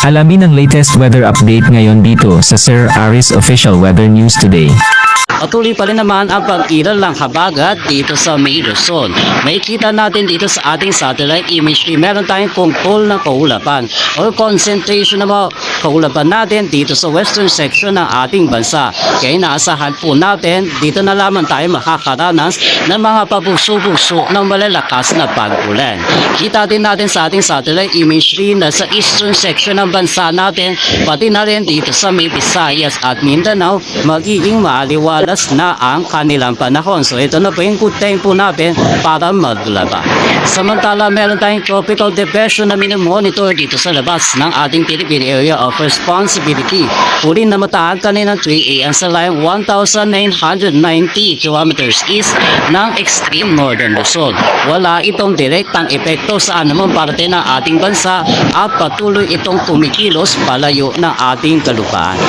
Alamin ang latest weather update ngayon dito sa Sir Aris Official Weather News Today. Patuloy pa rin naman ang pag-iral ng habagat dito sa May Luzon. Makikita natin dito sa ating satellite imagery, meron tayong pungkol na kaulapan o concentration ng mga kaulapan natin dito sa western section ng ating bansa. Kaya inaasahan po natin, dito na lamang tayo makakaranas ng mga pabuso-buso ng malalakas na pag-ulan. Kita din natin sa ating satellite imagery na sa eastern section ng bansa natin, pati na rin dito sa May Visayas at Mindanao, magiging maaliwala na ang kanilang panahon. So ito na po yung good time po natin para maglaba. Samantala, meron tayong tropical depression na minimonitor dito sa labas ng ating Philippine Area of Responsibility. Huli na mataan kanina 3 AM sa line 1,990 kilometers east ng extreme northern Luzon. Wala itong direktang epekto sa anumang parte ng ating bansa at patuloy itong kumikilos palayo ng ating kalupaan.